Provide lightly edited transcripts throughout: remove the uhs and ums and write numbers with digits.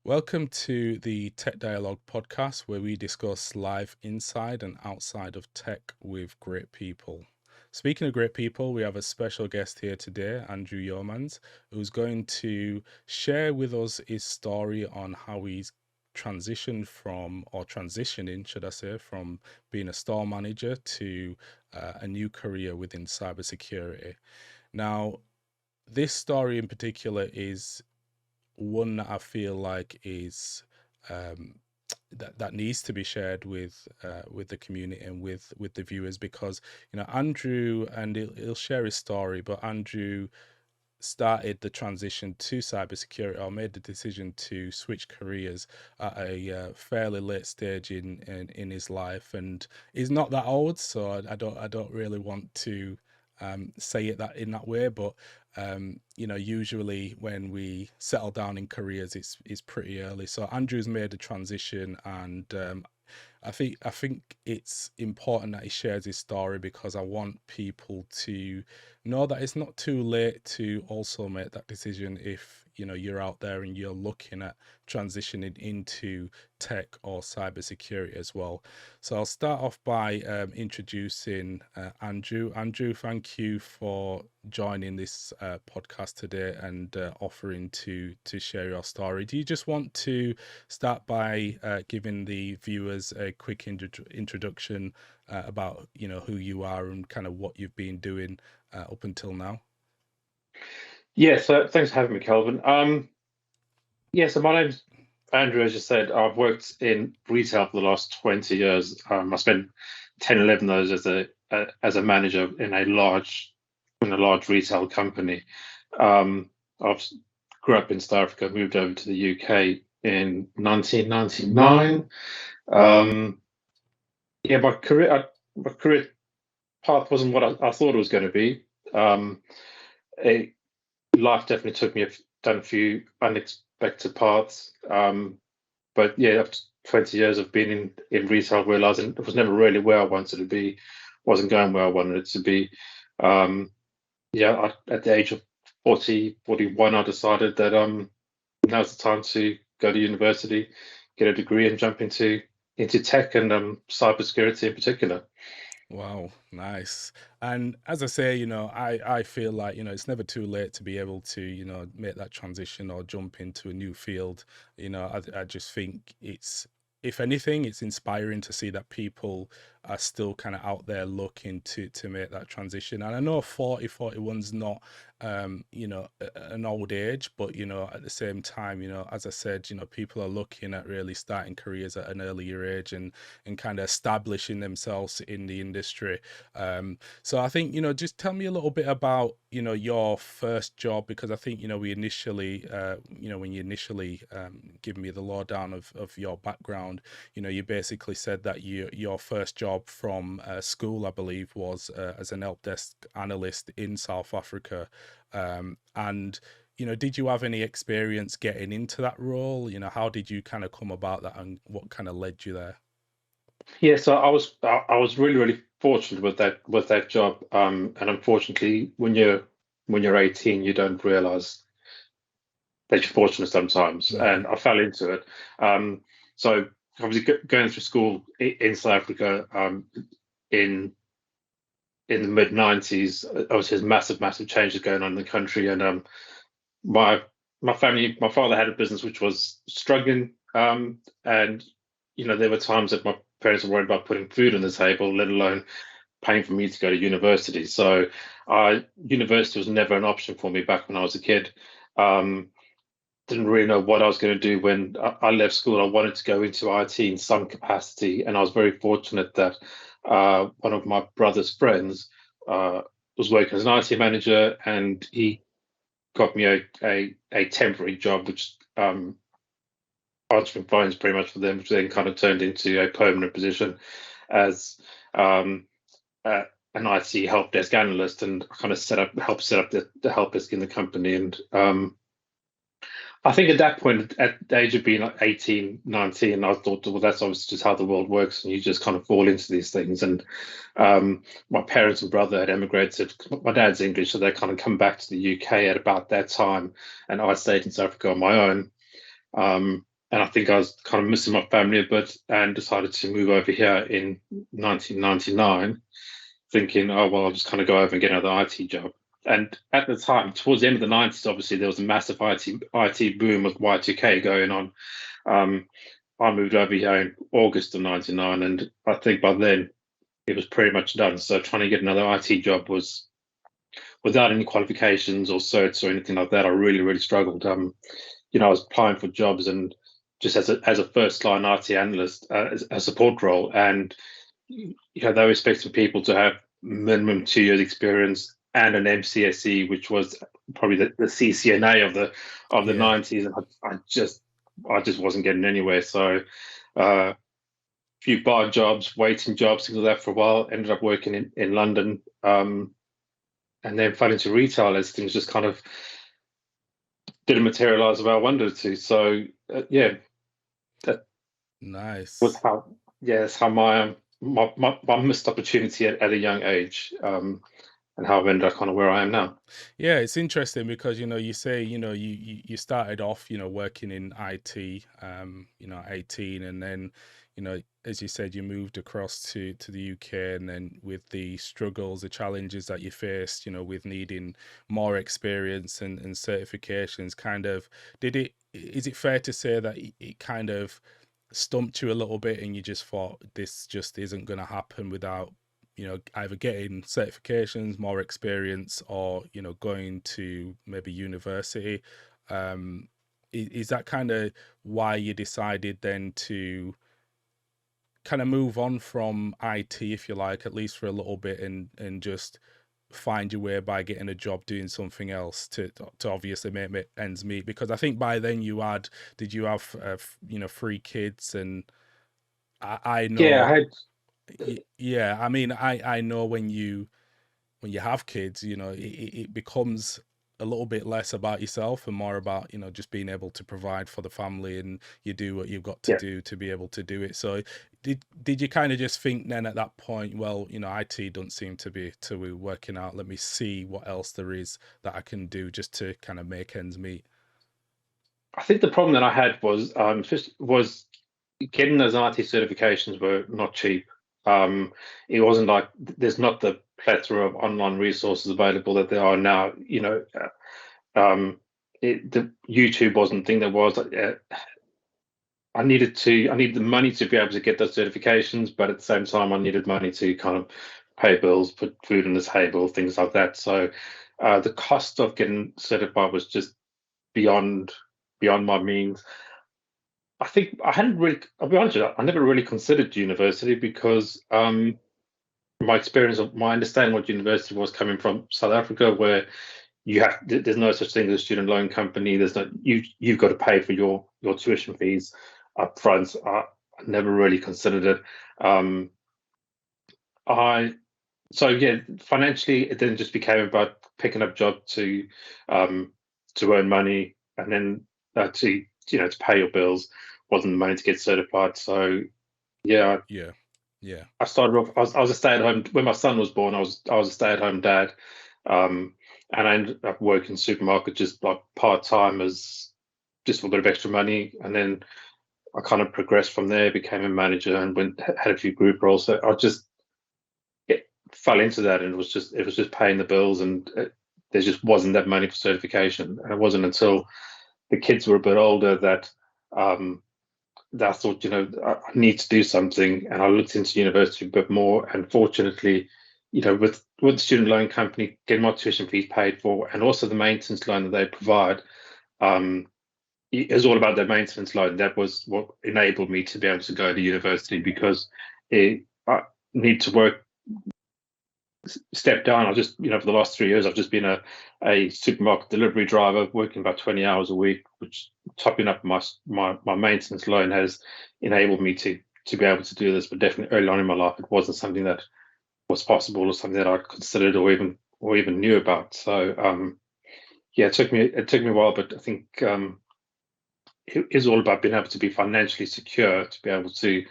Welcome to the Tech Dialogue podcast, where we discuss life inside and outside of tech with great people. Speaking of great people, we have a special guest here today, Andrew Yeomans, who's going to share with us his story on how he's transitioning, should I say, from being a store manager to a new career within cybersecurity. Now, this story in particular is one that I feel like is um, that needs to be shared with the community and with the viewers, because Andrew, and he'll share his story, but Andrew started the transition to cybersecurity, or made the decision to switch careers at a fairly late stage in his life, and he's not that old, so I don't really want to say it that in that way, but usually when we settle down in careers, it's pretty early. So Andrew's made a transition, and I think it's important that he shares his story, because I want people to know that it's not too late to also make that decision if you're out there and you're looking at transitioning into tech or cybersecurity as well. So I'll start off by introducing Andrew. Andrew, thank you for joining this podcast today and offering to share your story. Do you just want to start by giving the viewers a quick introduction about who you are and kind of what you've been doing up until now? Yeah, so thanks for having me, Kelvin. So my name's Andrew. As you said, I've worked in retail for the last 20 years. I spent 10, 11 of those as a manager in a large retail company. I grew up in South Africa, moved over to the UK in 1999. Yeah, my career path wasn't what I thought it was going to be. It, Life definitely took me down a few unexpected paths. But yeah, after 20 years of being in retail, realizing it was never really where I wanted to be, wasn't going where I wanted it to be. At the age of 40, 41, I decided that now's the time to go to university, get a degree, and jump into tech and cybersecurity in particular. Wow, nice. And as I say, I feel like, it's never too late to be able to, make that transition or jump into a new field. I just think if anything, it's inspiring to see that people are still kind of out there looking to make that transition. And I know 41's not, an old age, but, at the same time, as I said, people are looking at really starting careers at an earlier age, and kind of establishing themselves in the industry. So I think, just tell me a little bit about, your first job, because I think, we initially, when you initially give me the lowdown of your background, you basically said that your first job from school, I believe, was as an help desk analyst in South Africa. And did you have any experience getting into that role? How did you kind of come about that, and what kind of led you there? Yeah, so I was really fortunate with that job. And unfortunately, when you're 18, you don't realize that you're fortunate sometimes. Mm, And I fell into it. So obviously going through school in South Africa, in the mid 90s, obviously there's massive changes going on in the country. And my family, my father had a business which was struggling. And there were times that my parents were worried about putting food on the table, let alone paying for me to go to university. So university was never an option for me back when I was a kid. Um, didn't really know what I was going to do when I left school. I wanted to go into IT in some capacity, and I was very fortunate that one of my brother's friends uh, was working as an IT manager, and he got me a temporary job, which answering phones pretty much for them, which then kind of turned into a permanent position as um, an IT help desk analyst, and kind of helped set up the help desk in the company. And I think at that point, at the age of being like 18, 19, I thought, well, that's obviously just how the world works, and you just kind of fall into these things. And my parents and brother had emigrated. My dad's English, so they kind of come back to the UK at about that time, and I stayed in South Africa on my own. I think I was kind of missing my family a bit, and decided to move over here in 1999, thinking, oh well, I'll just kind of go over and get another IT job. And at the time, towards the end of the 90s, obviously there was a massive IT boom with Y2K going on. I moved over here in August of '99, and I think by then it was pretty much done. So trying to get another IT job was, without any qualifications or certs or anything like that, I really, really struggled. I was applying for jobs and just as a first line IT analyst, a support role, and they were expecting people to have minimum 2 years experience and an MCSE, which was probably the CCNA of the Yeah. 90s, and I just wasn't getting anywhere. So a few bar jobs, waiting jobs, things like that for a while. Ended up working in London, and then fell into retail as things just kind of didn't materialize the way I wanted it to. So yeah, that was Nice. how that's how my missed opportunity at a young age, and how I've ended up kind of where I am now. Yeah, it's interesting because you say you started off working in IT 18, and then as you said, you moved across to the UK, and then with the struggles, the challenges that you faced, with needing more experience and certifications, kind of is it fair to say that it kind of stumped you a little bit, and you just thought this just isn't going to happen without either getting certifications, more experience, or going to maybe university? um is that kind of why you decided then to kind of move on from IT, if you like, at least for a little bit, and just find your way by getting a job doing something else to obviously make ends meet? Because I think by then did you have 3 kids? And I Yeah, know, I had yeah, I mean, I know when you have kids, it becomes a little bit less about yourself and more about, just being able to provide for the family, and you do what you've got to yeah. do to be able to do it. So did you kind of just think then at that point, well, IT don't seem to be working out. Let me see what else there is that I can do just to kind of make ends meet. I think the problem that I had was was getting those IT certifications were not cheap. It wasn't like there's not the plethora of online resources available that there are now. The YouTube wasn't the thing there was. I needed the money to be able to get those certifications, but at the same time, I needed money to kind of pay bills, put food on the table, things like that. So the cost of getting certified was just beyond my means. I think I hadn't really. I'll be honest with you, I never really considered university because my experience of my understanding what university was coming from South Africa, where there's no such thing as a student loan company. There's no you've got to pay for your tuition fees up front. I never really considered it. Um, I so yeah, financially, it then just became about picking up job to earn money, and then to pay your bills. Wasn't the money to get certified. So yeah, Yeah. Yeah. I started off. I was a stay at home when my son was born. I was a stay at home dad, um, and I ended up working supermarket just like part time as just for a bit of extra money, and then I kind of progressed from there, became a manager, and had a few group roles. So I just fell into that, and it was just paying the bills, and there just wasn't that money for certification. And it wasn't until the kids were a bit older that that I thought, I need to do something, and I looked into university a bit more. And fortunately, with the student loan company, getting my tuition fees paid for, and also the maintenance loan that they provide, it was all about the maintenance loan. That was what enabled me to be able to go to university, because I need to work step down. I just, for the last 3 years, I've just been a supermarket delivery driver, working about 20 hours a week, which topping up my maintenance loan has enabled me to be able to do this. But definitely early on in my life, it wasn't something that was possible or something that I considered or even knew about. So yeah, it took me a while, but I think it is all about being able to be financially secure, to be able to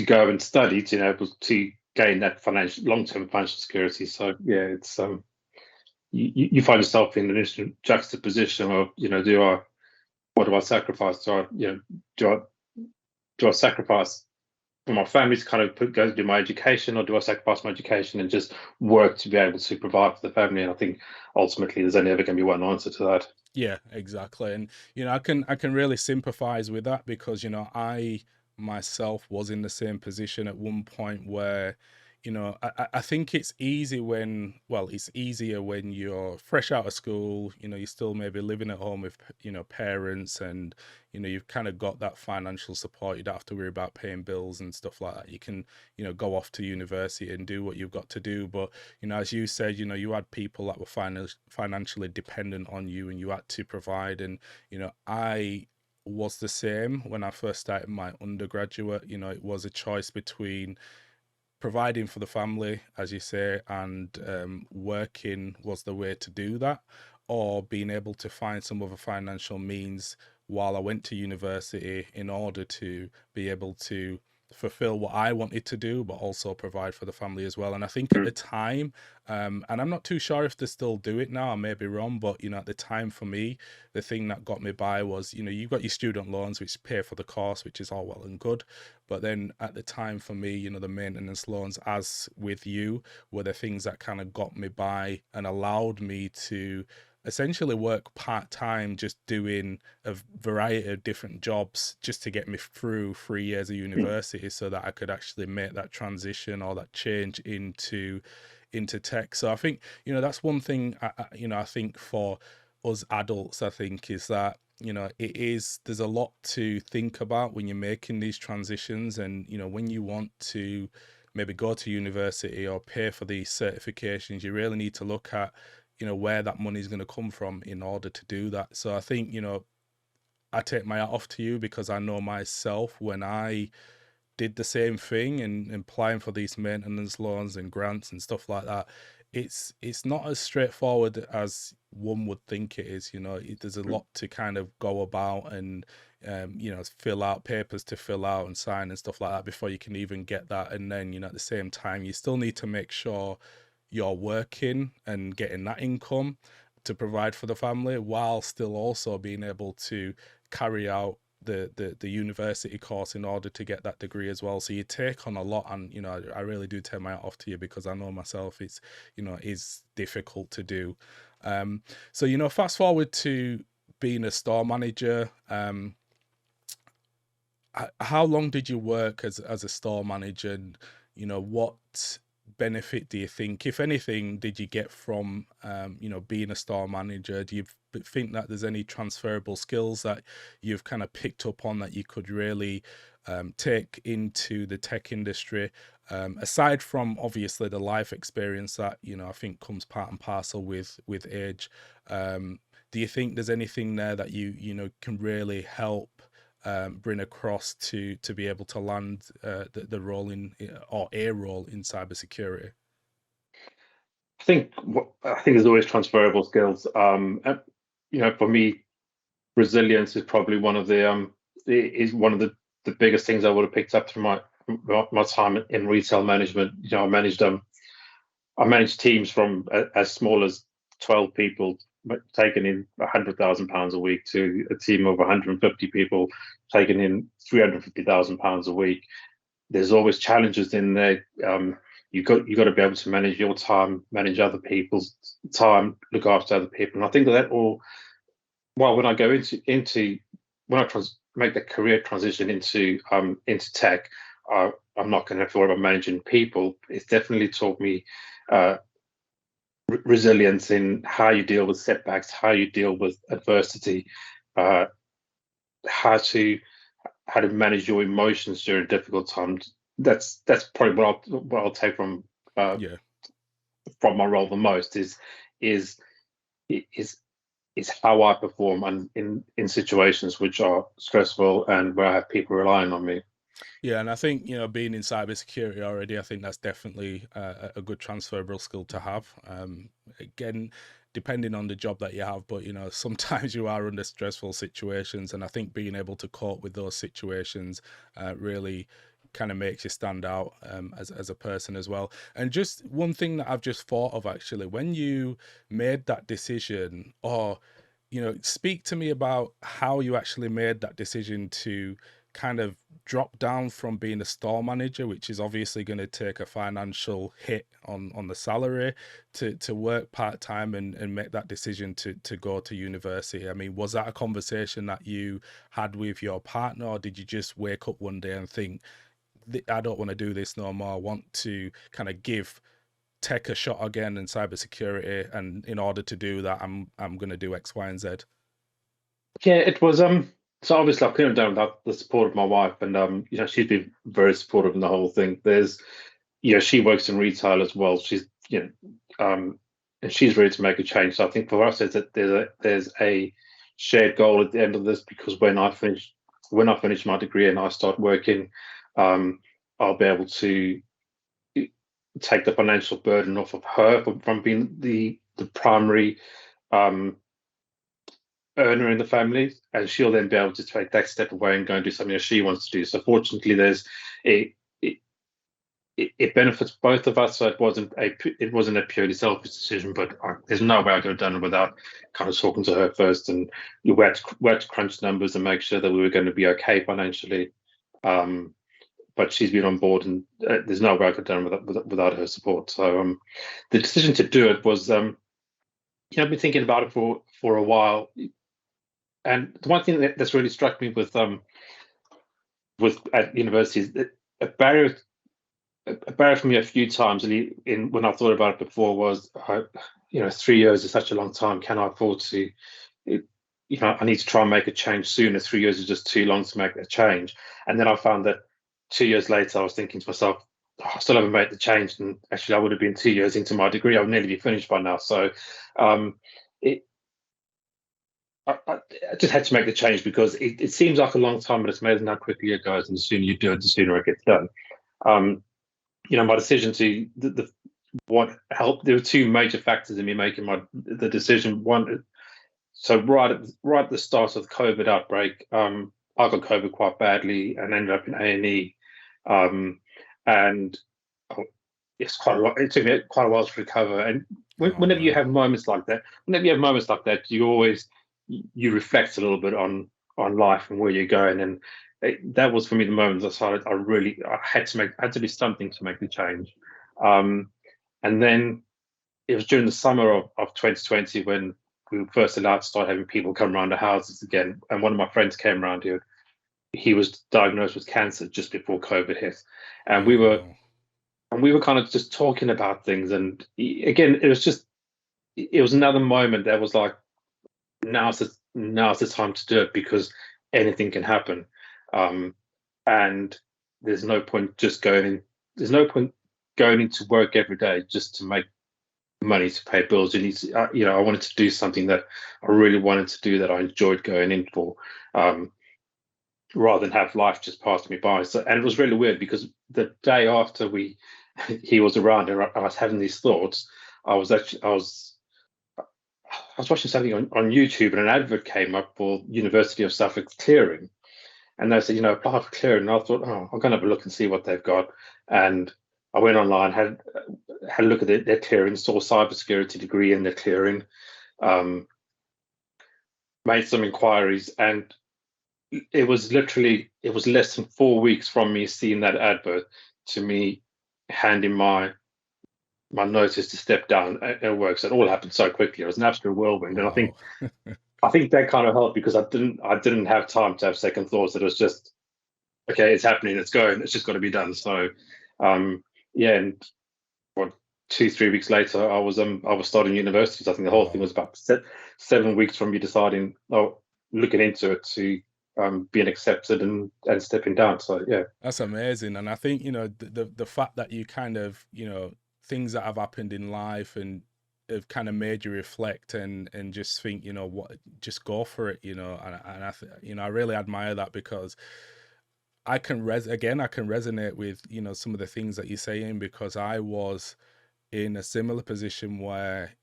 go and study, to be able to gain that long-term financial security. So yeah, it's you find yourself in an instant juxtaposition of, what do I sacrifice? Do I do I sacrifice for my family to kind of go do my education, or do I sacrifice my education and just work to be able to provide for the family? And I think ultimately there's only ever going to be one answer to that. Yeah, exactly. And I can really sympathize with that because I myself was in the same position at one point where I think it's easy when well it's easier when you're fresh out of school, you're still maybe living at home with parents, and you've kind of got that financial support. You don't have to worry about paying bills and stuff like that. You can go off to university and do what you've got to do. But as you said, you had people that were financially dependent on you, and you had to provide. And I was the same when I first started my undergraduate. It was a choice between providing for the family, as you say, and working was the way to do that, or being able to find some other financial means while I went to university in order to be able to fulfill what I wanted to do, but also provide for the family as well. And I think at the time, and I'm not too sure if they still do it now, I may be wrong, but at the time for me, the thing that got me by was, you've got your student loans, which pay for the course, which is all well and good. But then at the time for me, the maintenance loans, as with you, were the things that kind of got me by and allowed me to essentially work part-time, just doing a variety of different jobs just to get me through 3 years of university so that I could actually make that transition or that change into tech. So I think that's one thing I think for us adults, I think, is that there's a lot to think about when you're making these transitions. And when you want to maybe go to university or pay for these certifications, you really need to look at where that money is going to come from in order to do that. So I think I take my hat off to you, because I know myself when I did the same thing and applying for these maintenance loans and grants and stuff like that. It's not as straightforward as one would think it is. There's a lot to kind of go about, and fill out papers to fill out and sign and stuff like that before you can even get that. And then at the same time, you still need to make sure you're working and getting that income to provide for the family, while still also being able to carry out the university course in order to get that degree as well. So you take on a lot, and I really do take my hat off to you, because I know myself it's is difficult to do. So fast forward to being a store manager. How long did you work as a store manager, and what benefit do you think, if anything, did you get from being a store manager? Do you think that there's any transferable skills that you've kind of picked up on that you could really take into the tech industry, aside from obviously the life experience that I think comes part and parcel with age? Do you think there's anything there that you can really help bring across to be able to land the role in, or a role in cybersecurity? I think there's always transferable skills. For me, resilience is probably one of the biggest things I would have picked up through my time in retail management. I managed teams from as small as 12 people, taking in £100,000 a week, to a team of 150 people taking in £350,000 a week. There's always challenges in there. You got to be able to manage your time, manage other people's time, look after other people. And I think that all. Well, when I go into when I make the career transition into tech, I'm not going to have to worry about managing people. It's definitely taught me resilience in how you deal with setbacks, how you deal with adversity, uh, how to manage your emotions during difficult times. That's probably what I'll take Yeah. from my role the most is is is how I perform and in situations which are stressful and where I have people relying on me. Yeah, and I think being in cybersecurity already, I think that's definitely a good transferable skill to have. Again, depending on the job that you have, but sometimes you are under stressful situations, and I think being able to cope with those situations really kind of makes you stand out as a person as well. And just one thing that I've just thought of, actually, when you made that decision, or speak to me about how you actually made that decision to kind of drop down from being a store manager, which is obviously going to take a financial hit on the salary, to work part time and make that decision to go to university. I mean, was that a conversation that you had with your partner, or did you just wake up one day and think, I don't want to do this no more. I want to kind of give tech a shot again in cybersecurity, and in order to do that, I'm going to do X, Y, and Z. Yeah, it was so obviously I couldn't have done without the support of my wife, and she's been very supportive in the whole thing. She works in retail as well. She's and she's ready to make a change. So I think for us, there's a shared goal at the end of this, because when I finish my degree and I start working, I'll be able to take the financial burden off of her from being the primary earner in the family, and she'll then be able to take that step away and go and do something that she wants to do. So fortunately, it, it benefits both of us. So it wasn't a purely selfish decision, but there's no way I could have done it without kind of talking to her first, and we had to crunch numbers and make sure that we were going to be okay financially. But she's been on board, and there's no way I could have done it without her support. So the decision to do it was, I've been thinking about it for a while. And the one thing that's really struck me with at university is that a barrier for me a few times when I thought about it before was, 3 years is such a long time. Can I afford to, I need to try and make a change sooner. 3 years is just too long to make a change. And then I found that 2 years later, I was thinking to myself, I still haven't made the change. And actually, I would have been 2 years into my degree. I would nearly be finished by now. So I just had to make the change, because it seems like a long time, but it's amazing how quickly it goes. And the sooner you do it, the sooner it gets done. My decision what helped. There were two major factors in me making the decision. One, so right at the start of the COVID outbreak, I got COVID quite badly and ended up in A&E, and it's quite a lot. It took me quite a while to recover. And whenever you have moments like that, you reflect a little bit on life and where you're going. And that was for me the moment I decided I had to do something to make the change. And then it was during the summer of 2020 when we were first allowed to start having people come around the houses again. And one of my friends came around here. He was diagnosed with cancer just before COVID hit, and we were kind of just talking about things. And again, it was another moment that was like, now's the time to do it, because anything can happen, and there's no point going into work every day just to make money to pay bills. You need to, I wanted to do something that I really wanted to do, that I enjoyed going in for, rather than have life just pass me by. So, and it was really weird, because the day after he was around and I was having these thoughts, I was watching something on YouTube, and an advert came up for University of Suffolk clearing, and they said, apply for clearing. And I thought, oh, I'm going to have a look and see what they've got. And I went online, had a look at their clearing, saw a cybersecurity degree in their clearing, made some inquiries, and it was less than 4 weeks from me seeing that advert to me handing my notice to step down at work. So it all happened so quickly. It was an absolute whirlwind. Wow. And I think that kind of helped, because I didn't have time to have second thoughts. It was just, okay, it's happening, it's going, it's just got to be done. So and 2-3 weeks later, I was starting university. So I think the whole thing was about 7 weeks from me deciding, looking into it, to being accepted and stepping down. So yeah, that's amazing. And I think the fact that you kind of things that have happened in life and have kind of made you reflect and just think, what, just go for it, and I really admire that, because I can resonate with some of the things that you're saying, because I was in a similar position where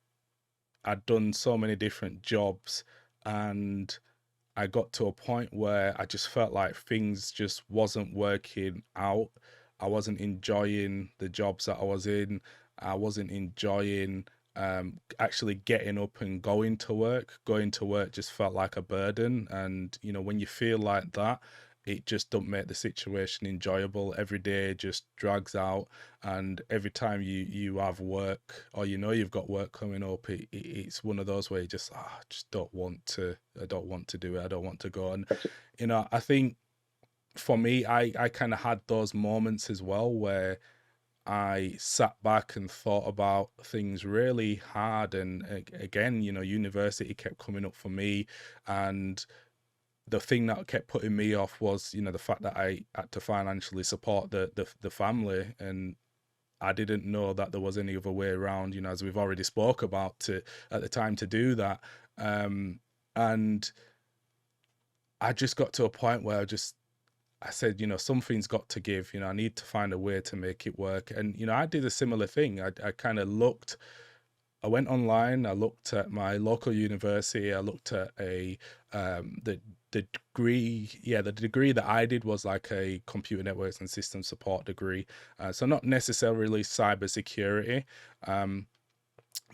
I'd done so many different jobs, and I got to a point where I just felt like things just wasn't working out. I wasn't enjoying the jobs that I was in. I wasn't enjoying actually getting up and going to work just felt like a burden. And when you feel like that, it just don't make the situation enjoyable. Every day just drags out, and every time you have work, or you've got work coming up, it's one of those where you just I just don't want to. I don't want to do it. I don't want to go. And I think for me, I kind of had those moments as well where I sat back and thought about things really hard. And again, university kept coming up for me. And the thing that kept putting me off was, the fact that I had to financially support the family. And I didn't know that there was any other way around, as we've already spoke about, at the time, to do that. And I just got to a point where I said, something's got to give. I need to find a way to make it work. And I did a similar thing. I kind of looked. I went online. I looked at my local university. I looked at the degree. Yeah, the degree that I did was like a computer networks and system support degree. So not necessarily cybersecurity.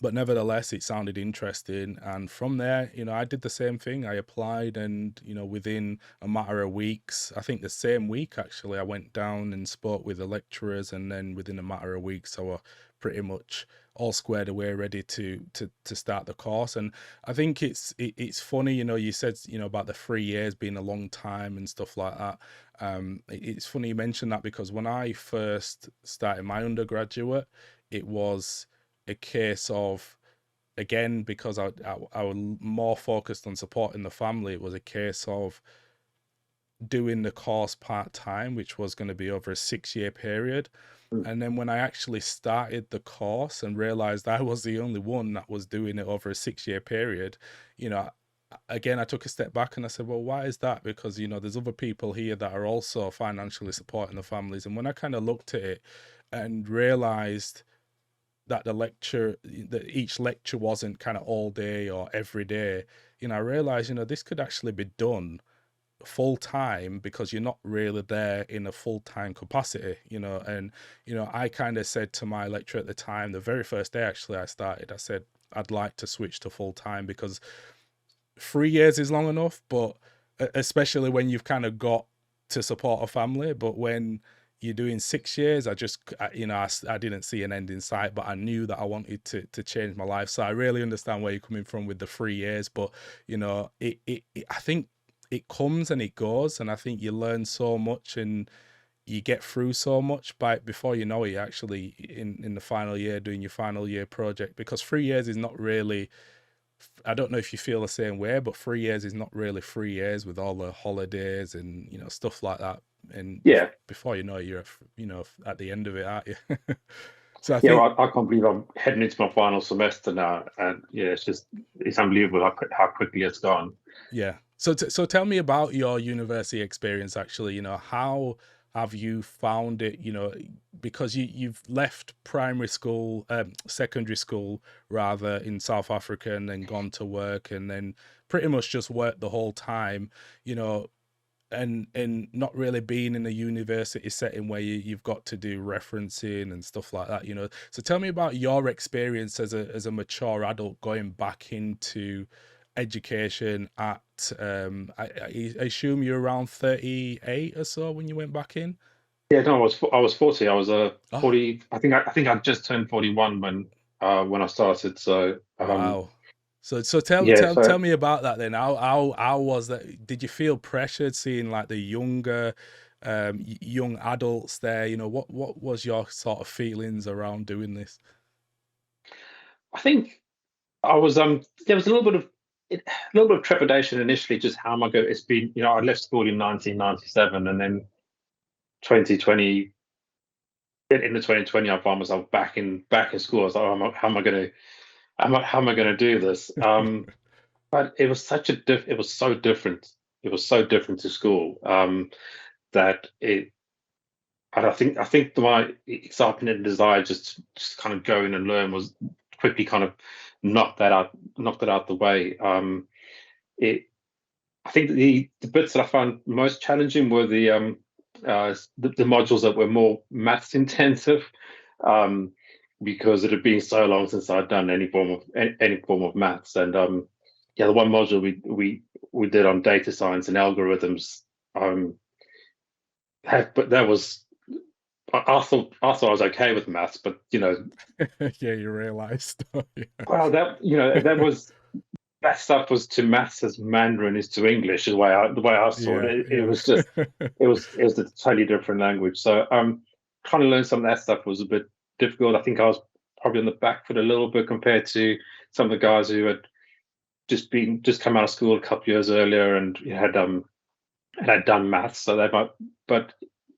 But nevertheless, it sounded interesting. And from there, I did the same thing. I applied, and, within a matter of weeks, I think the same week, actually, I went down and spoke with the lecturers. And then within a matter of weeks, I were pretty much all squared away, ready to start the course. And I think it's funny, you said, about the 3 years being a long time and stuff like that. It's funny you mentioned that, because when I first started my undergraduate, it was a case of, again, because I was more focused on supporting the family, it was a case of doing the course part-time, which was going to be over a 6-year period. And then when I actually started the course and realized I was the only one that was doing it over a 6-year period, again, I took a step back and I said, well, why is that? Because, there's other people here that are also financially supporting the families. And when I kind of looked at it and realized that that each lecture wasn't kind of all day or every day, I realized, this could actually be done full time, because you're not really there in a full time capacity, and, I kind of said to my lecturer at the time, the very first day actually I started, I said, I'd like to switch to full time, because 3 years is long enough, but especially when you've kind of got to support a family. But when you're doing 6 years, I didn't see an end in sight, but I knew that I wanted to change my life. So I really understand where you're coming from with the 3 years, but I think it comes and it goes, and I think you learn so much and you get through so much before you know it, you're actually in the final year doing your final year project. Because 3 years is not really, I don't know if you feel the same way, but 3 years is not really 3 years with all the holidays and stuff like that. And Yeah. before you know it, you're at the end of it, aren't you? So I Yeah, think, well, I can't believe I'm heading into my final semester now, and yeah, it's unbelievable how quickly it's gone. yeah. So tell me about your university experience. Actually, how have you found it? Because you've left primary school, secondary school rather, in South Africa, and then gone to work, and then pretty much just worked the whole time. You know, and not really being in a university setting where you've got to do referencing and stuff like that. So tell me about your experience as a mature adult going back into education at I assume you're around 38 or so when you went back in. Yeah, no, I was 40. I was Oh, 40. I think I just turned 41 when I started. So wow. So tell yeah, tell so tell me about that then. How was that? Did you feel pressured seeing like the younger young adults there? What was your sort of feelings around doing this? I think I was there was a little bit of trepidation initially. Just how am I going? It's been, I left school in 1997, and then 2020, in the 2020, I found myself back in school. I was like, oh, how am I going to how am I going to do this? But it was it was so different. It was so different to school, that it. And I think my excitement and desire just kind of go in and learn was quickly kind of knocked that out the way. It I think the bits that I found most challenging were the modules that were more maths intensive. Um, because it had been so long since I'd done any form of maths. And yeah, the one module we did on data science and algorithms, but that was I thought I was okay with maths, but Yeah, you realised. Yeah. well, that stuff was to maths as Mandarin is to English. The way I saw Yeah, it, it yeah. was just it was a totally different language. So trying to learn some of that stuff was a bit difficult. I think I was probably on the back foot a little bit compared to some of the guys who had just come out of school a couple of years earlier and had done maths. So they might, but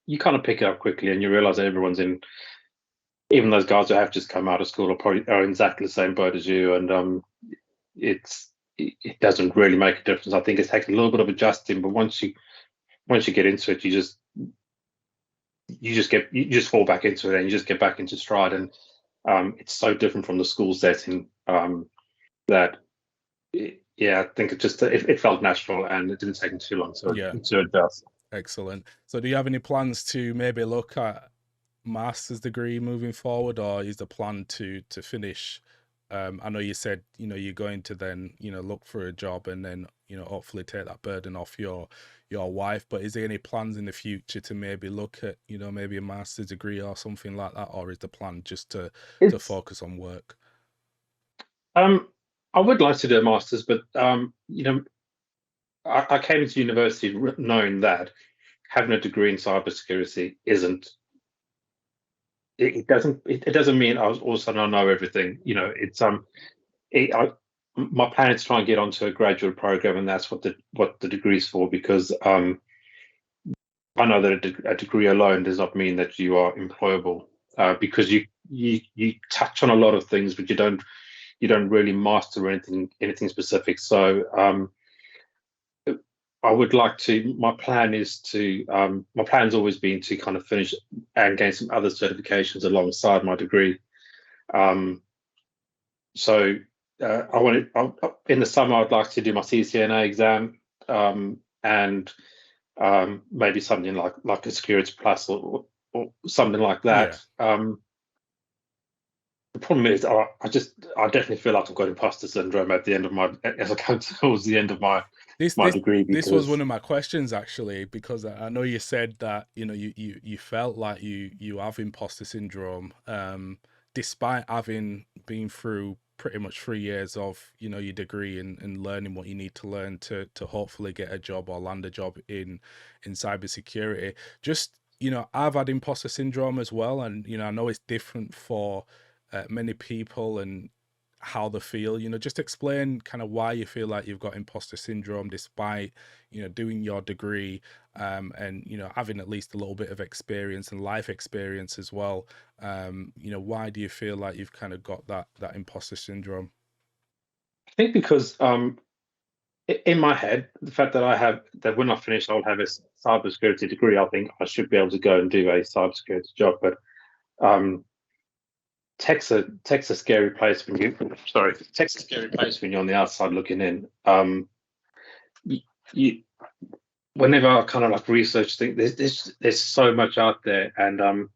you kind of pick it up quickly and you realize that everyone's in. Even those guys who have just come out of school are in exactly the same boat as you, and it doesn't really make a difference. I think it's taken a little bit of adjusting, but once you get into it, you just fall back into it and you just get back into stride. And it's so different from the school setting that yeah, I think it felt natural and it didn't take me too long to adjust. Excellent. So do you have any plans to maybe look at master's degree moving forward, or is the plan to finish? I know you said you're going to then look for a job and then hopefully take that burden off your wife, but is there any plans in the future to maybe look at maybe a master's degree or something like that, or is the plan just to focus on work? I would like to do a master's, but I came into university knowing that having a degree in cybersecurity isn't. It doesn't mean I was all of a sudden I know everything. It's my plan is to try and get onto a graduate program, and that's what the degree's for. Because I know that a degree alone does not mean that you are employable, because you touch on a lot of things, but you don't really master anything specific. So I would like to. My plan's always been to kind of finish and gain some other certifications alongside my degree. So in the summer I'd like to do my CCNA exam, and maybe something like a Security Plus or something like that. Yeah. The problem is, I definitely feel like I've got imposter syndrome as I come towards the end of my degree. This was one of my questions actually, because I know you said that you felt like you have imposter syndrome, despite having been through pretty much 3 years of your degree and learning what you need to learn to hopefully get a job or land a job in cybersecurity. Just I've had imposter syndrome as well, and I know it's different for many people and how they feel. Just explain kind of why you feel like you've got imposter syndrome despite doing your degree, and having at least a little bit of experience and life experience as well. Why do you feel like you've kind of got that imposter syndrome? I think because in my head, the fact that when I finish I'll have a cybersecurity degree, I think I should be able to go and do a cybersecurity job. But tech's a scary place when you're on the outside looking in. Whenever I kind of like research things, there's so much out there, and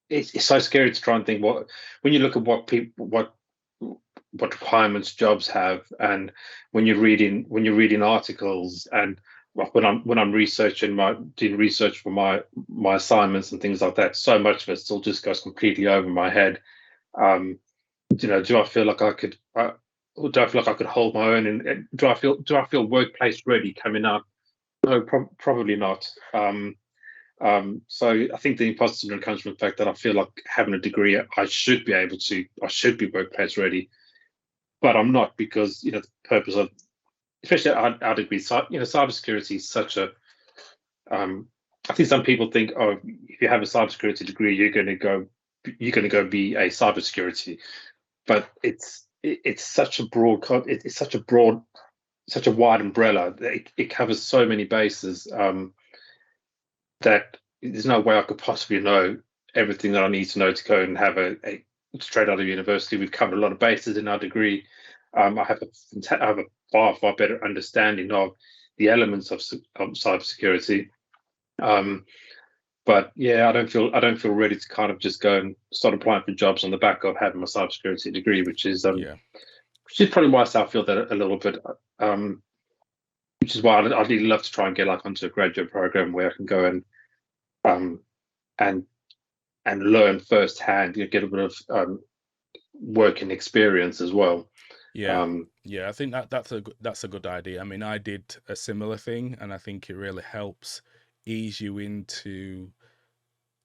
it's so scary to try and think when you look at what requirements jobs have, and when you're reading articles, and when I'm doing research for my assignments and things like that, so much of it still just goes completely over my head. Do I feel like I could hold my own, and do I feel workplace ready coming up? No, probably not. So I think the imposter syndrome comes from the fact that I feel like having a degree, I should be workplace ready, but I'm not, because the purpose of, especially our degree, cybersecurity is such a. I think some people think, oh, if you have a cybersecurity degree, you're going to go be a cybersecurity, but it's such a broad, such a wide umbrella. It covers so many bases, that there's no way I could possibly know everything that I need to know to go and have a straight out of university. We've covered a lot of bases in our degree. I have a far better understanding of the elements of cybersecurity. but yeah, I don't feel ready to kind of just go and start applying for jobs on the back of having my cybersecurity degree, Yeah. which is probably why I feel that a little bit. Which is why I'd really love to try and get like onto a graduate program where I can go um, and learn firsthand, get a bit of working experience as well. Yeah. Um, Yeah, I think that's a good idea. I mean, I did a similar thing, and I think it really helps ease you into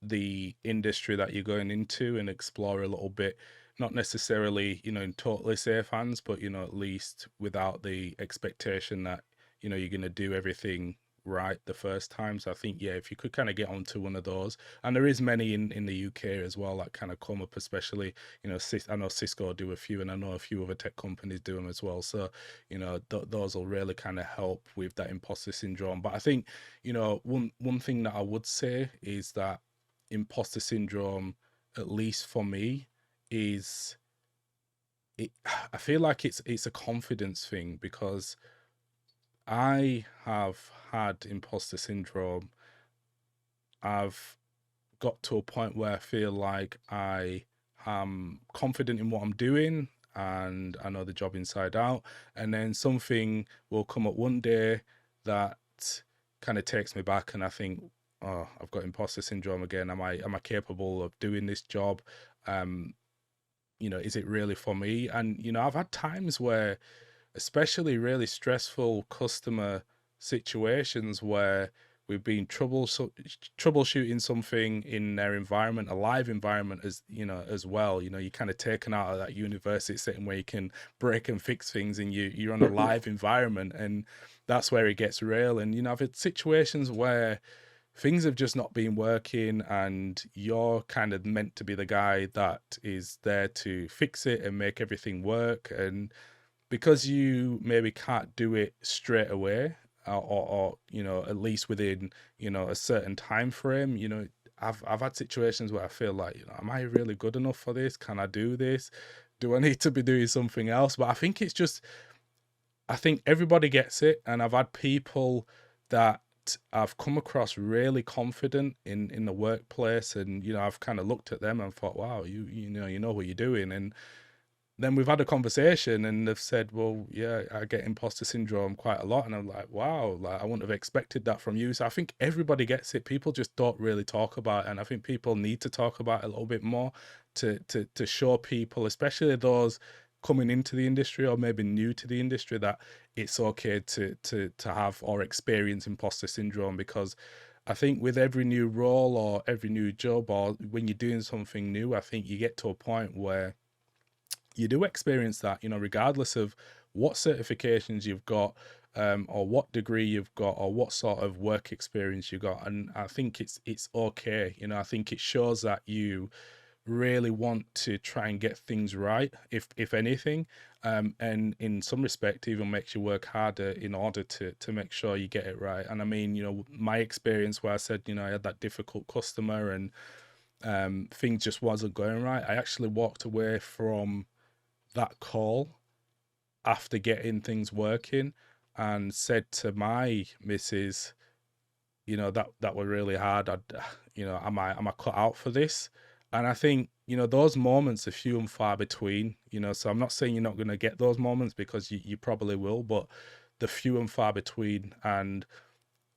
the industry that you're going into and explore a little bit, not necessarily, in totally safe hands, but, at least without the expectation that, you're going to do everything right the first time. So I think, yeah, if you could kind of get onto one of those, and there is many in the UK as well that kind of come up, especially, I know Cisco do a few, and I know a few other tech companies do them as well. So, those will really kind of help with that imposter syndrome. But I think, one thing that I would say is that imposter syndrome, at least for me, is it. I feel like it's a confidence thing, because I have had imposter syndrome. I've got to a point where I feel like I am confident in what I'm doing and I know the job inside out, and then something will come up one day that kind of takes me back, and I think, oh, I've got imposter syndrome again. Am I capable of doing this job? Um, is it really for me? And I've had times where, especially really stressful customer situations, where we've been troubleshooting something in their environment, a live environment, as well. You're kind of taken out of that university setting where you can break and fix things, and you're on a live environment, and that's where it gets real. And I've had situations where things have just not been working, and you're kind of meant to be the guy that is there to fix it and make everything work. And because you maybe can't do it straight away, or at least within a certain time frame, I've had situations where I feel like, am I really good enough for this? Can I do this? Do I need to be doing something else? But I think it's just, I think everybody gets it, and I've had people that I've come across really confident in the workplace, and I've kind of looked at them and thought, wow, you know what you're doing. And then we've had a conversation, and they've said, well, yeah, I get imposter syndrome quite a lot. And I'm like, wow, like, I wouldn't have expected that from you. So I think everybody gets it. People just don't really talk about it. And I think people need to talk about it a little bit more to show people, especially those coming into the industry or maybe new to the industry, that it's okay to have or experience imposter syndrome. Because I think with every new role or every new job, or when you're doing something new, I think you get to a point where you do experience that, regardless of what certifications you've got, or what degree you've got, or what sort of work experience you got. And I think it's okay. I think it shows that you really want to try and get things right, if anything, and in some respect even makes you work harder in order to make sure you get it right. And I mean, my experience where I said, I had that difficult customer, and things just wasn't going right, I actually walked away from that call after getting things working, and said to my missus, that were really hard. Am I cut out for this? And I think, those moments are few and far between, so I'm not saying you're not going to get those moments, because you probably will, but the few and far between. And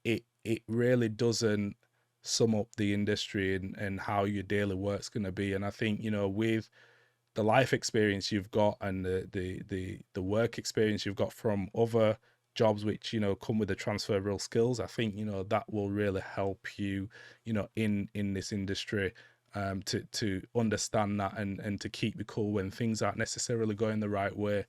it really doesn't sum up the industry and how your daily work's going to be. And I think, with the life experience you've got, and the work experience you've got from other jobs, which come with the transferable skills, I think that will really help you, in this industry, to understand that, and to keep you cool when things aren't necessarily going the right way.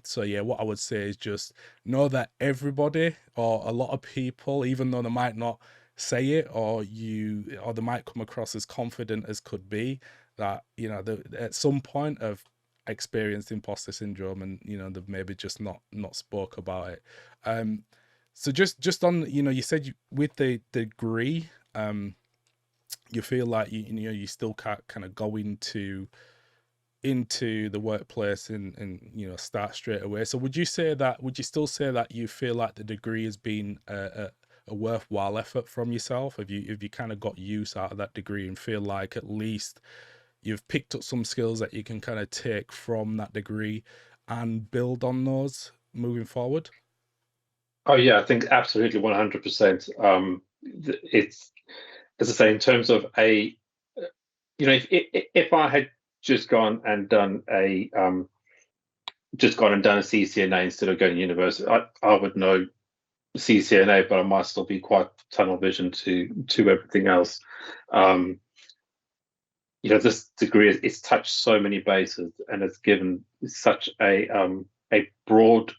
So yeah, what I would say is just know that everybody, or a lot of people, even though they might not say it, or they might come across as confident as could be, that at some point have experienced imposter syndrome, and they've maybe just not spoke about it. So just on, you said with the degree, you feel like you still can't kind of go into the workplace and start straight away. So would you still say that you feel like the degree has been a a worthwhile effort from yourself? Have you kind of got use out of that degree and feel like at least you've picked up some skills that you can kind of take from that degree and build on those moving forward? Oh yeah, I think absolutely 100%. It's, as I say, in terms of a, if I had just gone and done a CCNA instead of going to university, I would know CCNA, but I might still be quite tunnel vision to everything else. This degree it's touched so many bases, and it's given such a broad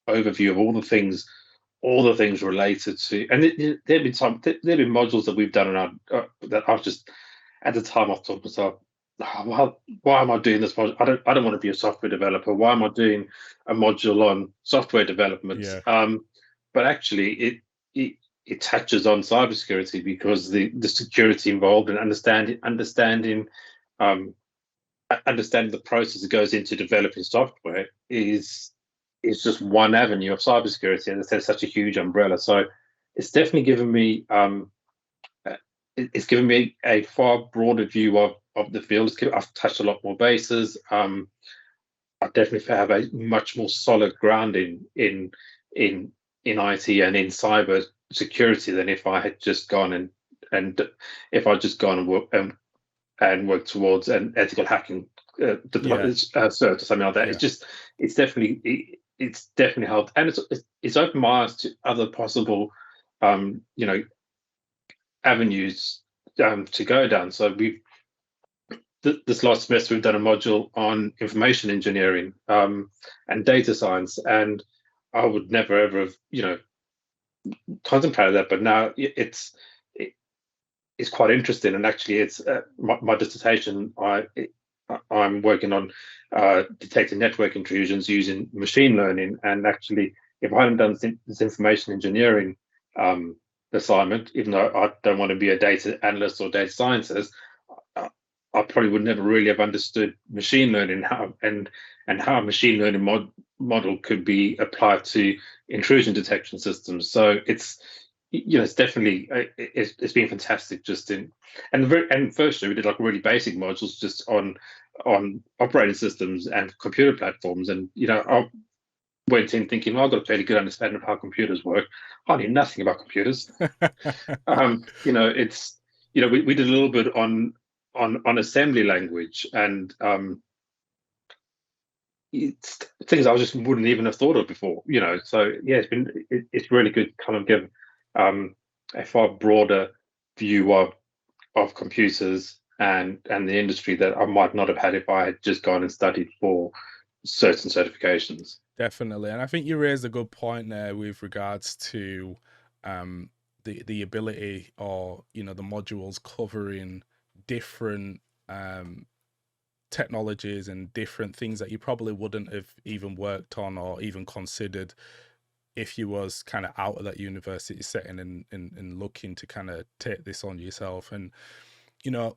overview of all the things related to. And there've been modules that we've done in our that I've just at the time I've thought to myself, why am I doing this module? I don't want to be a software developer. Why am I doing a module on software development? Yeah. But actually, it touches on cybersecurity, because the security involved and understanding the process that goes into developing software is just one avenue of cybersecurity, and it's such a huge umbrella. So it's definitely given me it's given me a far broader view of the field. I've touched a lot more bases. I definitely have a much more solid grounding in IT and in cyber security than if I had just gone and if I just gone and worked towards an ethical hacking cert or something like that. Yeah. It's definitely helped, and it's opened my eyes to other possible avenues to go down. So this last semester we've done a module on information engineering and data science, and I would never ever have contemplated that, but now it's quite interesting. And actually, it's my dissertation. I'm working on detecting network intrusions using machine learning, and actually, if I hadn't done this information engineering assignment, even though I don't want to be a data analyst or data scientist, I probably would never really have understood machine learning, and how a machine learning model could be applied to intrusion detection systems. So it's definitely it's been fantastic. Just in and firstly we did like really basic modules just on operating systems and computer platforms, and I went in thinking, well, I've got a fairly good understanding of how computers work. I knew nothing about computers. It's we did a little bit on assembly language, and it's things I just wouldn't even have thought of before. So yeah, it's really good to kind of give a far broader view of computers and the industry that I might not have had if I had just gone and studied for certain certifications. Definitely. And I think you raised a good point there with regards to the ability, or the modules covering different technologies and different things that you probably wouldn't have even worked on or even considered if you was kind of out of that university setting and looking to kind of take this on yourself. And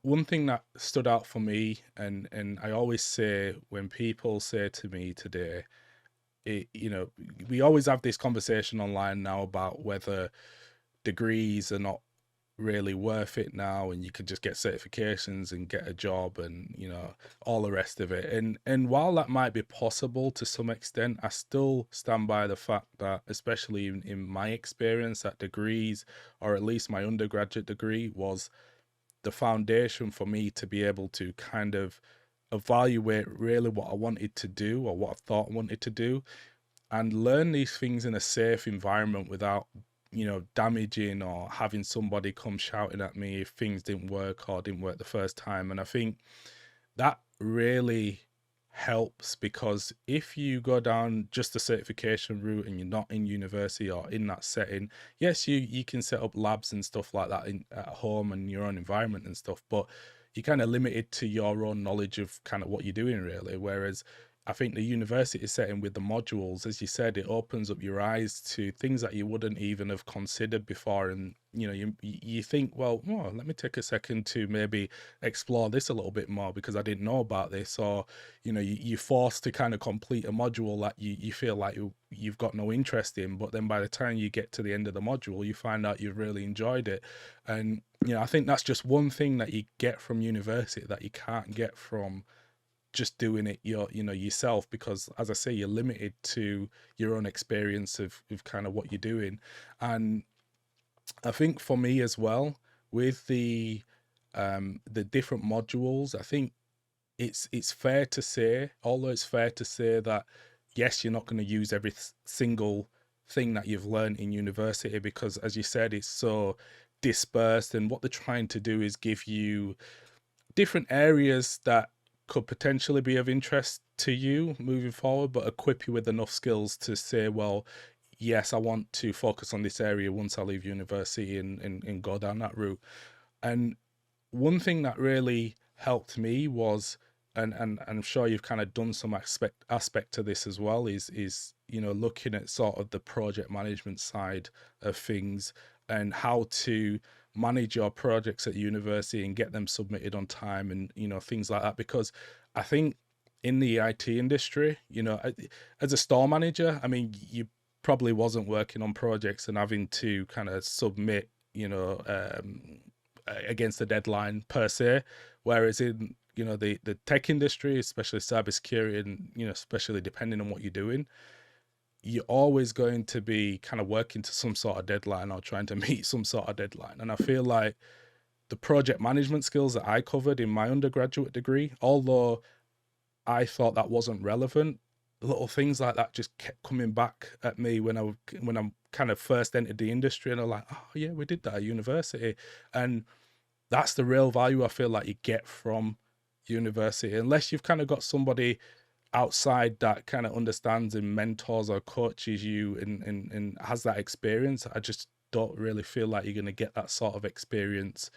one thing that stood out for me, and I always say when people say to me today, we always have this conversation online now about whether degrees are not really worth it now, and you could just get certifications and get a job, and all the rest of it. And while that might be possible to some extent, I still stand by the fact that, especially in my experience, that degrees, or at least my undergraduate degree, was the foundation for me to be able to kind of evaluate really what I wanted to do, or what I thought I wanted to do, and learn these things in a safe environment without damaging or having somebody come shouting at me if things didn't work or didn't work the first time. And I think that really helps, because if you go down just the certification route and you're not in university or in that setting, yes, you can set up labs and stuff like that at home and your own environment and stuff, but you're kind of limited to your own knowledge of kind of what you're doing, really. Whereas I think the university setting with the modules, as you said, it opens up your eyes to things that you wouldn't even have considered before. And you think, well, oh, let me take a second to maybe explore this a little bit more because I didn't know about this. Or you're forced to kind of complete a module that you feel like you've got no interest in, but then by the time you get to the end of the module, you find out you've really enjoyed it. And I think that's just one thing that you get from university that you can't get from just doing it yourself, because as I say, you're limited to your own experience of kind of what you're doing. And I think for me as well, with the different modules, I think it's fair to say, although it's fair to say that yes, you're not going to use every single thing that you've learned in university, because as you said, it's so dispersed, and what they're trying to do is give you different areas that could potentially be of interest to you moving forward, but equip you with enough skills to say, well, yes, I want to focus on this area once I leave university and go down that route. And one thing that really helped me was, and I'm sure you've kind of done some aspect to this as well, is looking at sort of the project management side of things and how to manage your projects at university and get them submitted on time, and things like that. Because I think in the IT industry, as a store manager, I mean, you probably wasn't working on projects and having to kind of submit, against the deadline per se. Whereas in the tech industry, especially cybersecurity, and especially depending on what you're doing, you're always going to be kind of working to some sort of deadline or trying to meet some sort of deadline. And I feel like the project management skills that I covered in my undergraduate degree, although I thought that wasn't relevant, little things like that just kept coming back at me when I kind of first entered the industry, and I'm like, oh yeah, we did that at university. And that's the real value I feel like you get from university, unless you've kind of got somebody outside that kind of understands and mentors or coaches you and has that experience. I just don't really feel like you're going to get that sort of experience,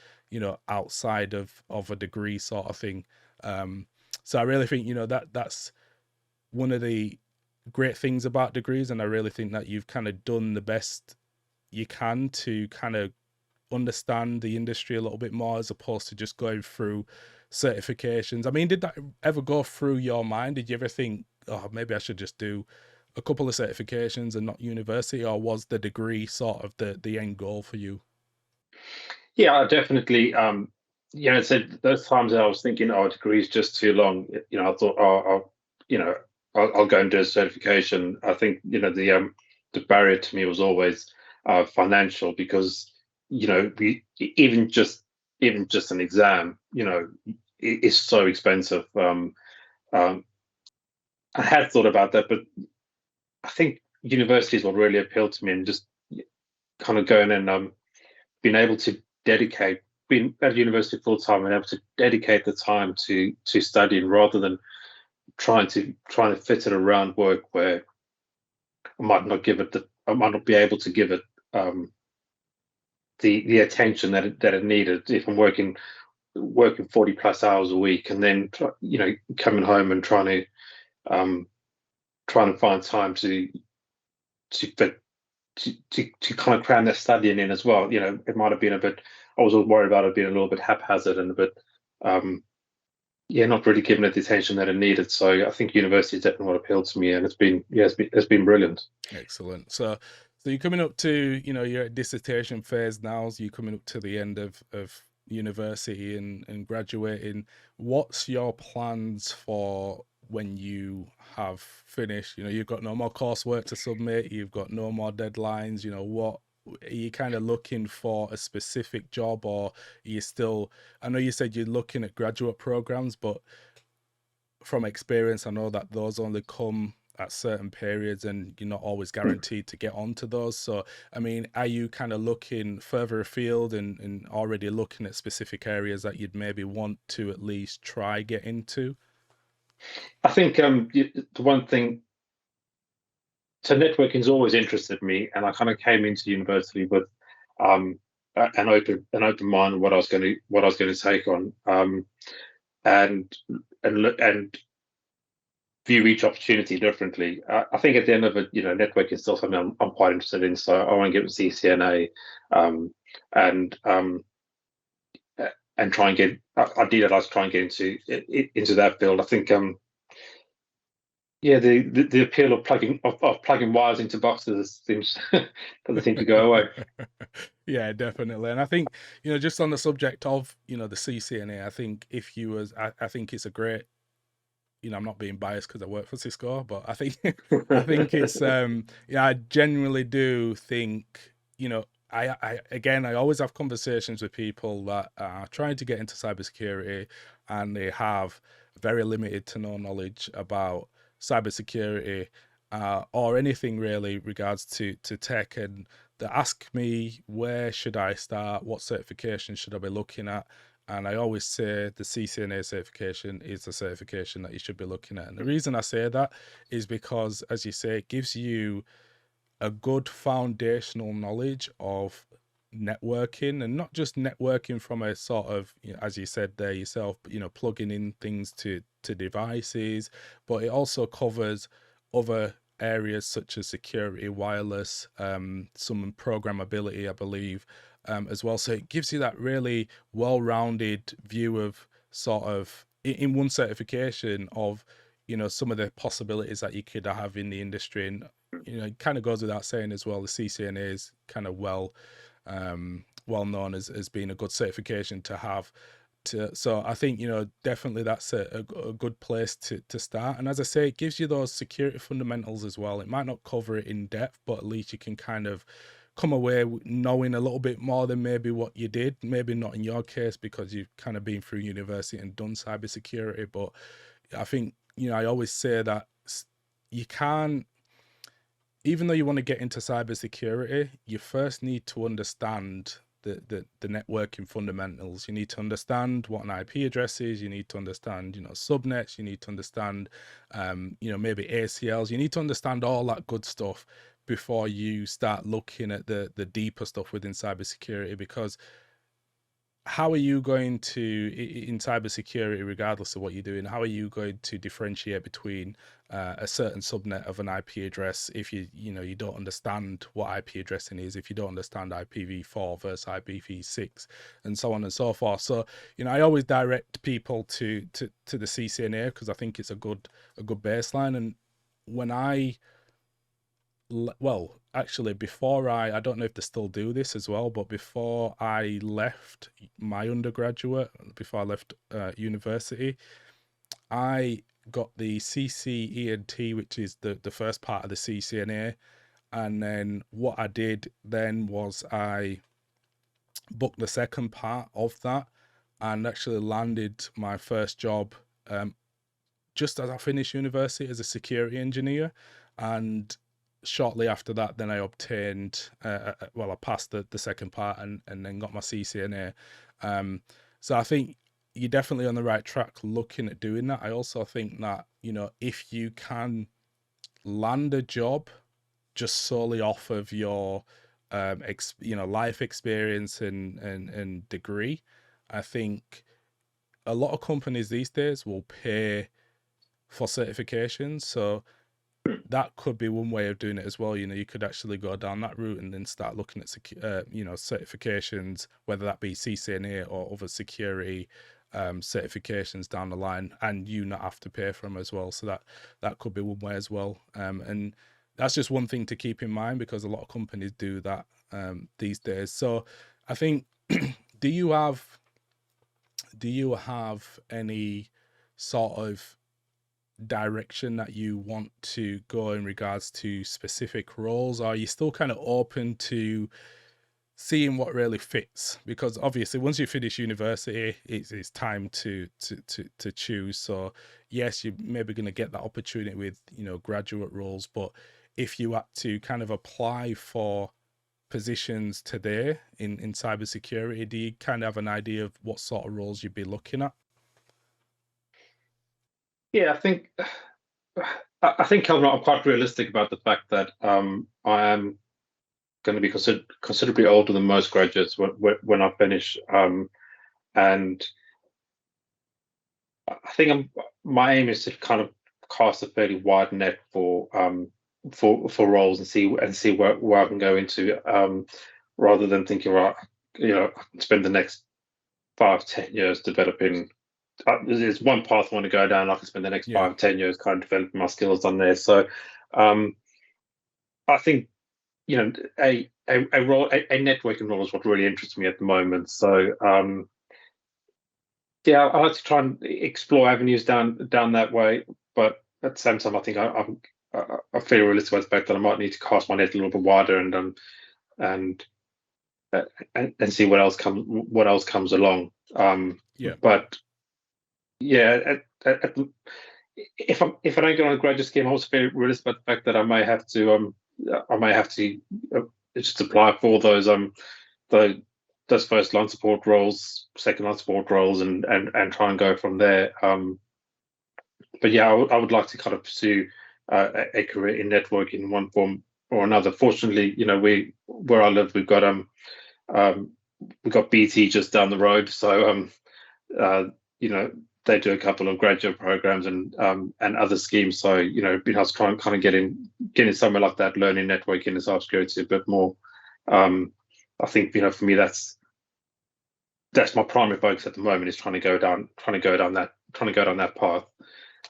outside of a degree sort of thing. So I really think, that's one of the great things about degrees. And I really think that you've kind of done the best you can to kind of understand the industry a little bit more, as opposed to just going through certifications. I mean, did that ever go through your mind? Did you ever think, oh, maybe I should just do a couple of certifications and not university? Or was the degree sort of the end goal for you? Yeah, I definitely. Said those times that I was thinking, oh, a degree is just too long. I thought, oh, I'll go and do a certification. I think the barrier to me was always financial, because we even just an exam, is so expensive. Um, I had thought about that, but I think university is what really appealed to me, and just kind of going and being able to being at university full time and able to dedicate the time to studying, rather than trying to fit it around work, where I might not be able to give it the attention that it needed if I'm working 40 plus hours a week, and then coming home and trying to find time fit to kind of cram that studying in as well. It might have been a bit. I was worried about it being a little bit haphazard and a bit, not really given it the attention that it needed. So I think university is definitely what appealed to me, and it's been brilliant. Excellent. So you're coming up to, your dissertation phase now. So you're coming up to the end of university and graduating. What's your plans for when you have finished? You've got no more coursework to submit, you've got no more deadlines. What are you kind of looking for, a specific job, or are you still, I know you said you're looking at graduate programs, but from experience, I know that those only come at certain periods and you're not always guaranteed to get onto those. So, I mean, are you kind of looking further afield and already looking at specific areas that you'd maybe want to at least try get into? I think the one thing, so networking's always interested me, and I kind of came into university with an open mind what I was going to take on, and and view each opportunity differently. I think at the end of it, networking is still something I'm quite interested in. So I want to get with CCNA. and try and get. Ideally, I'd like to try and get into that field. I think yeah, the appeal of plugging wires into boxes seems doesn't seem to go away. Yeah, definitely. And I think, just on the subject of, the CCNA, I think if you was, I think it's a great, I'm not being biased because I work for Cisco, but I think, I think it's, I genuinely do think, I always have conversations with people that are trying to get into cybersecurity and they have very limited to no knowledge about cybersecurity, or anything really regards to tech, and they ask me, where should I start? What certification should I be looking at? And I always say the CCNA certification is the certification that you should be looking at. And the reason I say that is because, as you say, it gives you a good foundational knowledge of networking, and not just networking from a sort of, as you said there yourself, plugging in things to devices, but it also covers other areas such as security, wireless, some programmability, I believe, as well. So it gives you that really well-rounded view of sort of in one certification of, some of the possibilities that you could have in the industry. And it kind of goes without saying as well, the CCNA is kind of well known as being a good certification to have. So I think, definitely that's a good place to start. And as I say, it gives you those security fundamentals as well. It might not cover it in depth, but at least you can kind of come away knowing a little bit more than maybe what you did. Maybe not in your case because you've kind of been through university and done cybersecurity, but I think, I always say that you can't, even though you want to get into cybersecurity, you first need to understand the networking fundamentals. You need to understand what an IP address is. You need to understand, subnets. You need to understand, maybe ACLs. You need to understand all that good stuff before you start looking at the deeper stuff within cybersecurity. Because how are you going to, in cybersecurity, regardless of what you're doing, how are you going to differentiate between a certain subnet of an IP address if you don't understand what IP addressing is, if you don't understand IPv4 versus IPv6, and so on and so forth? So I always direct people to the CCNA because I think it's a good baseline. And when well, actually, before I don't know if they still do this as well, but before I left my undergraduate, before I left university, I got the CCENT, which is the first part of the CCNA. And then what I did then was I booked the second part of that and actually landed my first job just as I finished university as a security engineer. And shortly after that, then I obtained, I passed the second part and then got my CCNA. So I think you're definitely on the right track looking at doing that. I also think that, if you can land a job just solely off of your, life experience and degree, I think a lot of companies these days will pay for certifications. So that could be one way of doing it as well. You could actually go down that route and then start looking at certifications, whether that be CCNA or other security certifications down the line, and you not have to pay for them as well. So that could be one way as well. And that's just one thing to keep in mind because a lot of companies do that these days. So I think, do you have any sort of direction that you want to go in regards to specific roles? Or are you still kind of open to seeing what really fits? Because obviously once you finish university, it's time to choose. So yes, you're maybe going to get that opportunity with graduate roles, but if you had to kind of apply for positions today in cybersecurity, do you kind of have an idea of what sort of roles you'd be looking at? Yeah, I think Kelvin, I'm quite realistic about the fact that I am going to be considerably older than most graduates when I finish, and I think my aim is to kind of cast a fairly wide net for roles and see where I can go into, rather than thinking, right, spend the next 5-10 years developing. There's one path I want to go down. I can spend the next Yeah. 5-10 years kind of developing my skills on there. So I think a role, a networking role is what really interests me at the moment. So yeah, I like to try and explore avenues down that way, but at the same time, I think I feel realistic about the fact that I might need to cast my net a little bit wider and and see what else comes along. Yeah. But yeah, if I don't get on a graduate scheme, I also feel realistic about the fact that I may have to just apply for those first line support roles, second line support roles, and try and go from there. But yeah, I would like to kind of pursue a career in networking in one form or another. Fortunately, where I live, we've got BT just down the road, so they do a couple of graduate programs and other schemes. So it'd be nice to try and kind of get in somewhere like that, learning networking and cybersecurity a bit more. I think for me that's my primary focus at the moment, is trying to go down that path.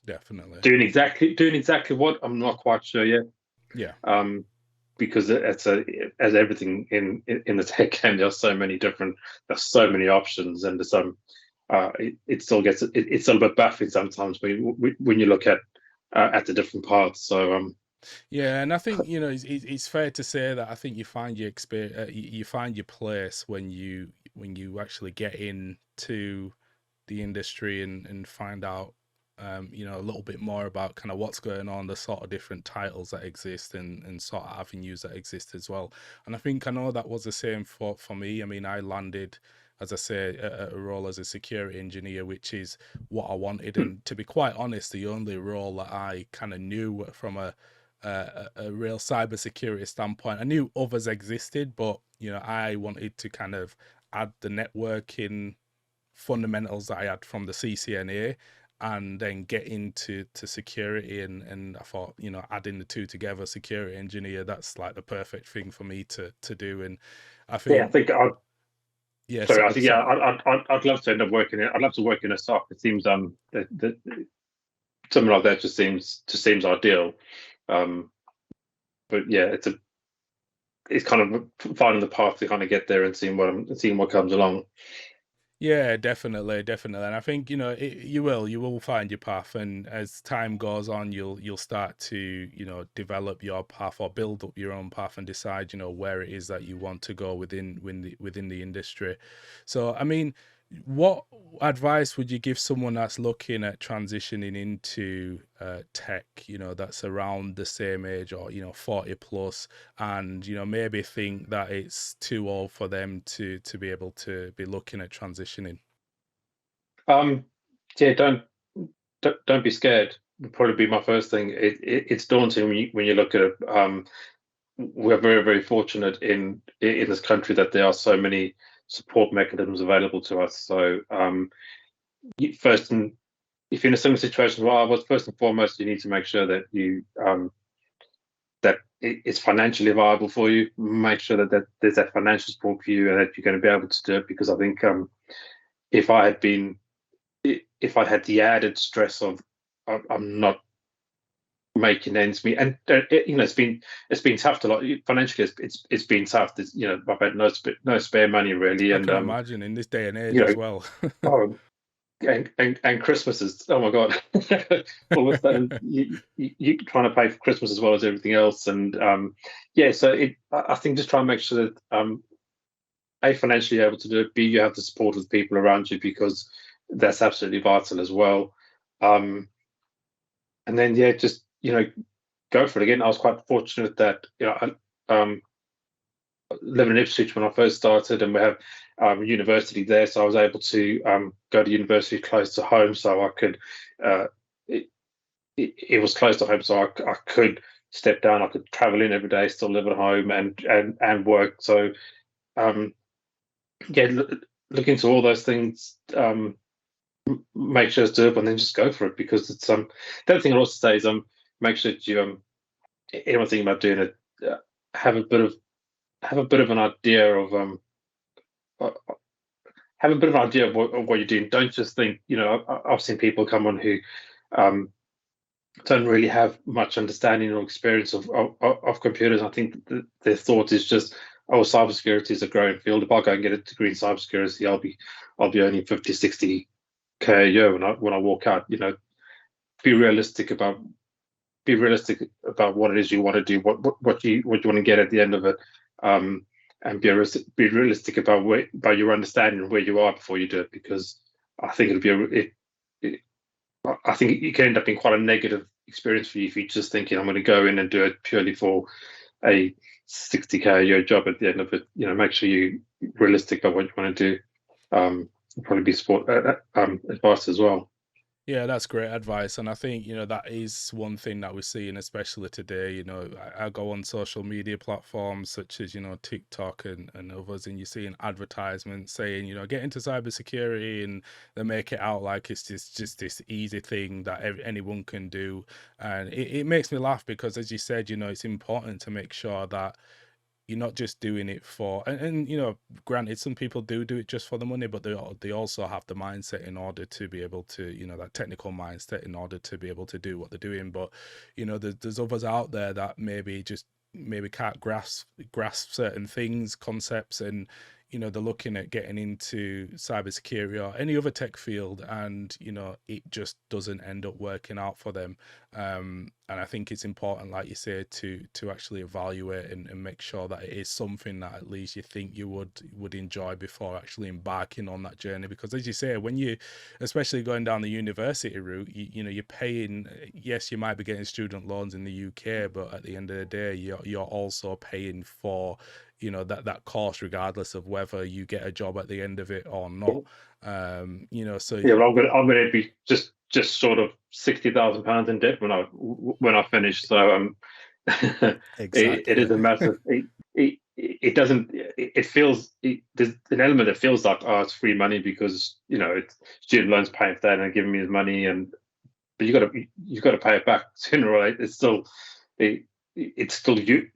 Definitely. Doing exactly what, I'm not quite sure yet. Yeah. Because as everything in the tech game, there's so many options, and it still gets it's a little bit baffling sometimes when you look at the different paths. So yeah, and I think it's fair to say that I think you find your experience, you find your place when you actually get into the industry and find out a little bit more about kind of what's going on, the sort of different titles that exist and sort of avenues that exist as well. And I know that was the same for me. I mean, I landed, as I say, a role as a security engineer, which is what I wanted. And to be quite honest, the only role that I kind of knew from a real cybersecurity standpoint. I knew others existed, but I wanted to kind of add the networking fundamentals that I had from the CCNA and then get into security, and I thought adding the two together, security engineer, that's like the perfect thing for me to do. And I think I'd love to end up working I'd love to work in a SOC. It seems that something like that just seems ideal. But yeah, it's kind of finding the path to kind of get there and seeing what comes along. Yeah, definitely, and I think you will find your path, and as time goes on, you'll start to develop your path or build up your own path and decide where it is that you want to go within the industry. So, I mean, what advice would you give someone that's looking at transitioning into tech, that's around the same age or 40 plus, and maybe think that it's too old for them to be able to be looking at transitioning? Yeah, don't be scared. Would probably be my first thing. It's daunting when you look at it. We're very, very fortunate in this country that there are so many support mechanisms available to us. So first, and if you're in a similar situation, first and foremost, you need to make sure that that it's financially viable for you. Make sure that there's that financial support for you and that you're going to be able to do it. Because I think if I had the added stress of I'm not making ends meet, and it's been tough to lot financially. It's been tough. I've had no spare money really, I and can imagine in this day and age as well. oh, and Christmas is, oh my god, all of a sudden you trying to pay for Christmas as well as everything else, and so I think just try and make sure that A, financially able to do it, B, you have the support of the people around you, because that's absolutely vital as well. And then just go for it. Again, I was quite fortunate that I living in Ipswich when I first started, and we have university there, so I was able to go to university close to home, so I could. It was close to home, so I could step down. I could travel in every day, still live at home, and work. So look into all those things. Make sure it's doable, and then just go for it, because it's the other thing I also say is make sure that you anyone thinking about doing it have a bit of an idea of have a bit of an idea of what you're doing. Don't just think, I've seen people come on who um, don't really have much understanding or experience of computers. I think their thought is just, oh, cybersecurity is a growing field. If I go and get a degree in cybersecurity, I'll be earning 50, 60K a year when I walk out. Be realistic about what it is you want to do, what you want to get at the end of it, and be realistic about your understanding of where you are before you do it, because I think I think it can end up being quite a negative experience for you if you're just thinking, I'm going to go in and do it purely for a 60K a year job at the end of it. Make sure you're realistic about what you want to do. Probably be sport advice as well. Yeah, that's great advice. And I think, that is one thing that we're seeing, especially today. I go on social media platforms such as, TikTok and others, and you're seeing advertisements saying, get into cybersecurity, and they make it out like it's just this easy thing that anyone can do. And it makes me laugh because, as you said, it's important to make sure that you're not just doing it for, and granted, some people do it just for the money, but they also have the mindset in order to be able to, that technical mindset in order to be able to do what they're doing. But there's others out there that maybe can't grasp certain things, concepts, and they're looking at getting into cybersecurity or any other tech field, and it just doesn't end up working out for them. And I think it's important, like you say, to actually evaluate and make sure that it is something that at least you think you would enjoy before actually embarking on that journey. Because, as you say, when you, especially going down the university route, you're paying. Yes, you might be getting student loans in the UK, but at the end of the day, you're also paying for that course, regardless of whether you get a job at the end of it or not. So yeah, well, I'm gonna be just sort of £60,000 in debt when I finish. So exactly. it is a massive. It doesn't. It feels. There's an element that feels like, oh, it's free money because it's student loans paying for that and giving me his money, but you got to pay it back sooner or later. It's still you.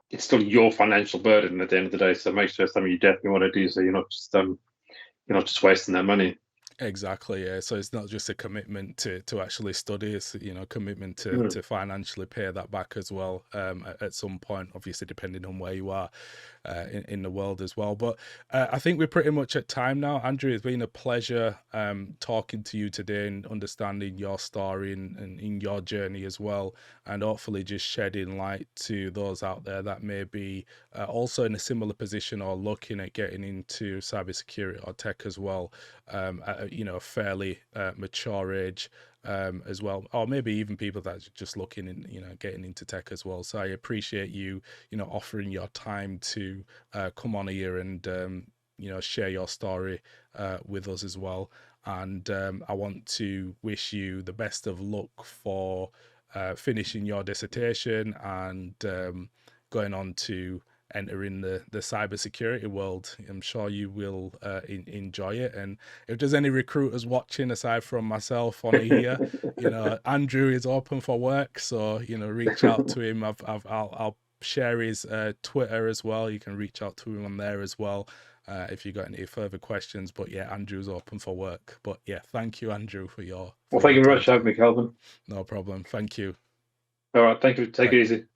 It's still your financial burden at the end of the day. So make sure it's something you definitely want to do, so you're not just wasting that money. Exactly, yeah. So it's not just a commitment to actually study; it's commitment to financially pay that back as well. At some point, obviously, depending on where you are in the world as well. But I think we're pretty much at time now. Andrew, it's been a pleasure talking to you today and understanding your story and in your journey as well, and hopefully just shedding light to those out there that may be also in a similar position or looking at getting into cybersecurity or tech as well. At a fairly mature age as well, or maybe even people that are just looking in, getting into tech as well. So I appreciate you, offering your time to come on here and share your story with us as well. And I want to wish you the best of luck for finishing your dissertation and going on to entering the cybersecurity world. I'm sure you will enjoy it. And if there's any recruiters watching aside from myself on here, Andrew is open for work, so reach out to him. I'll share his Twitter as well. You can reach out to him on there as well if you got any further questions. But yeah, Andrew's open for work. But yeah, thank you, Andrew, for your well, thank you very much for having me, Kelvin. No problem. Thank you. All right, thank you. Take it easy.